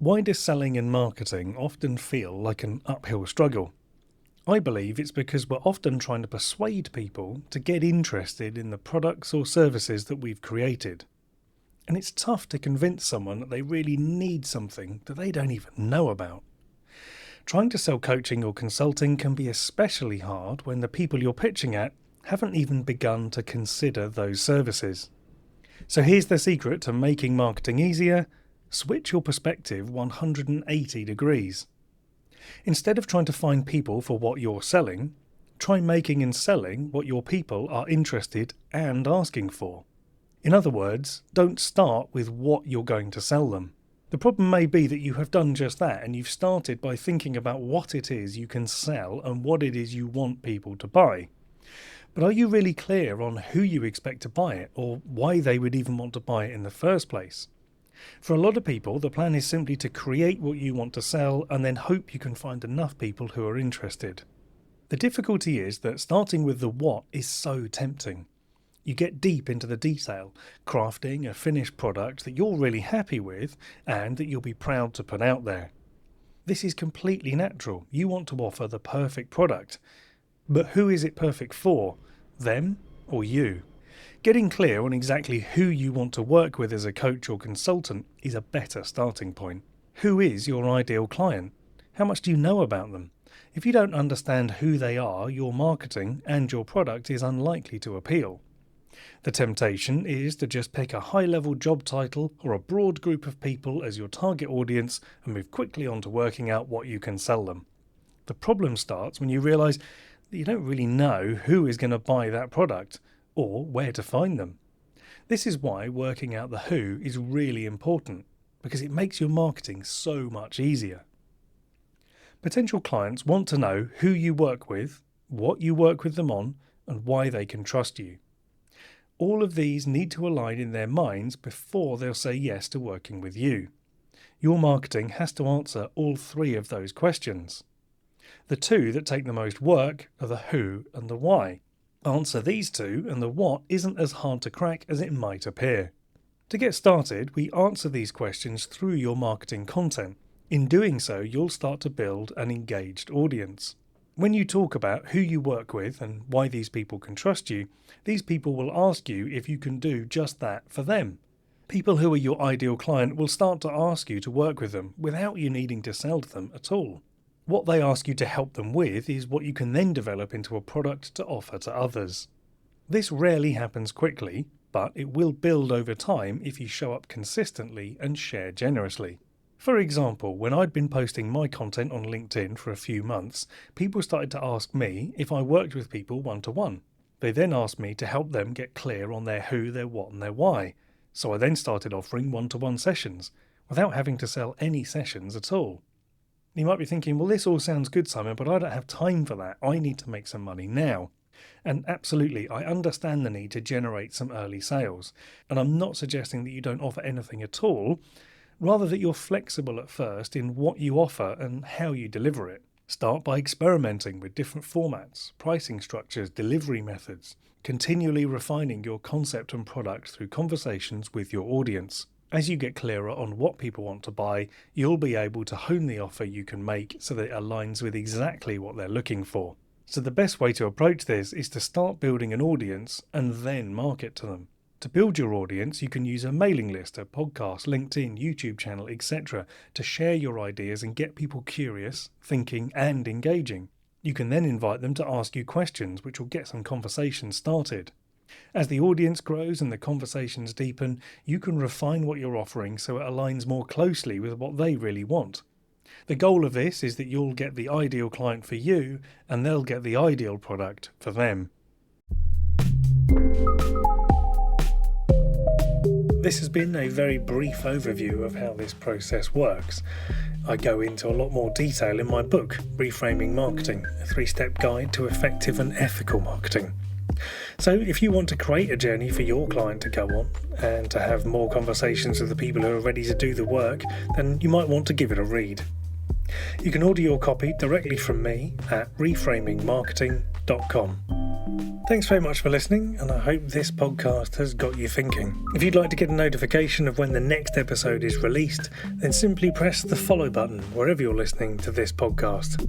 Why does selling and marketing often feel like an uphill struggle? I believe it's because we're often trying to persuade people to get interested in the products or services that we've created. And it's tough to convince someone that they really need something that they don't even know about. Trying to sell coaching or consulting can be especially hard when the people you're pitching at haven't even begun to consider those services. So here's the secret to making marketing easier: switch your perspective 180 degrees. Instead of trying to find people for what you're selling, try making and selling what your people are interested and asking for. In other words, don't start with what you're going to sell them. The problem may be that you have done just that, and you've started by thinking about what it is you can sell and what it is you want people to buy. But are you really clear on who you expect to buy it, or why they would even want to buy it in the first place? For a lot of people, the plan is simply to create what you want to sell and then hope you can find enough people who are interested. The difficulty is that starting with the what is so tempting. You get deep into the detail, crafting a finished product that you're really happy with and that you'll be proud to put out there. This is completely natural. You want to offer the perfect product. But who is it perfect for? Them or you? Getting clear on exactly who you want to work with as a coach or consultant is a better starting point. Who is your ideal client? How much do you know about them? If you don't understand who they are, your marketing and your product is unlikely to appeal. The temptation is to just pick a high-level job title or a broad group of people as your target audience and move quickly on to working out what you can sell them. The problem starts when you realise that you don't really know who is going to buy that product or where to find them. This is why working out the who is really important, because it makes your marketing so much easier. Potential clients want to know who you work with, what you work with them on, and why they can trust you. All of these need to align in their minds before they'll say yes to working with you. Your marketing has to answer all three of those questions. The two that take the most work are the who and the why. Answer these two and the what isn't as hard to crack as it might appear. To get started, we answer these questions through your marketing content. In doing so, you'll start to build an engaged audience. When you talk about who you work with and why these people can trust you, these people will ask you if you can do just that for them. People who are your ideal client will start to ask you to work with them without you needing to sell to them at all. What they ask you to help them with is what you can then develop into a product to offer to others. This rarely happens quickly, but it will build over time if you show up consistently and share generously. For example, when I'd been posting my content on LinkedIn for a few months, people started to ask me if I worked with people one-to-one. They then asked me to help them get clear on their who, their what, and their why. So I then started offering one-to-one sessions, without having to sell any sessions at all. You might be thinking, well, this all sounds good, Simon, but I don't have time for that. I need to make some money now. And absolutely, I understand the need to generate some early sales. And I'm not suggesting that you don't offer anything at all, rather that you're flexible at first in what you offer and how you deliver it. Start by experimenting with different formats, pricing structures, delivery methods, continually refining your concept and product through conversations with your audience. As you get clearer on what people want to buy, you'll be able to hone the offer you can make so that it aligns with exactly what they're looking for. So the best way to approach this is to start building an audience and then market to them. To build your audience, you can use a mailing list, a podcast, LinkedIn, YouTube channel, etc. to share your ideas and get people curious, thinking, and engaging. You can then invite them to ask you questions, which will get some conversation started. As the audience grows and the conversations deepen, you can refine what you're offering so it aligns more closely with what they really want. The goal of this is that you'll get the ideal client for you and they'll get the ideal product for them. This has been a very brief overview of how this process works. I go into a lot more detail in my book, Reframing Marketing, a 3-step guide to effective and ethical marketing. So if you want to create a journey for your client to go on and to have more conversations with the people who are ready to do the work, then you might want to give it a read. You can order your copy directly from me at reframingmarketing.com. Thanks very much for listening, and I hope this podcast has got you thinking. If you'd like to get a notification of when the next episode is released, then simply press the follow button wherever you're listening to this podcast.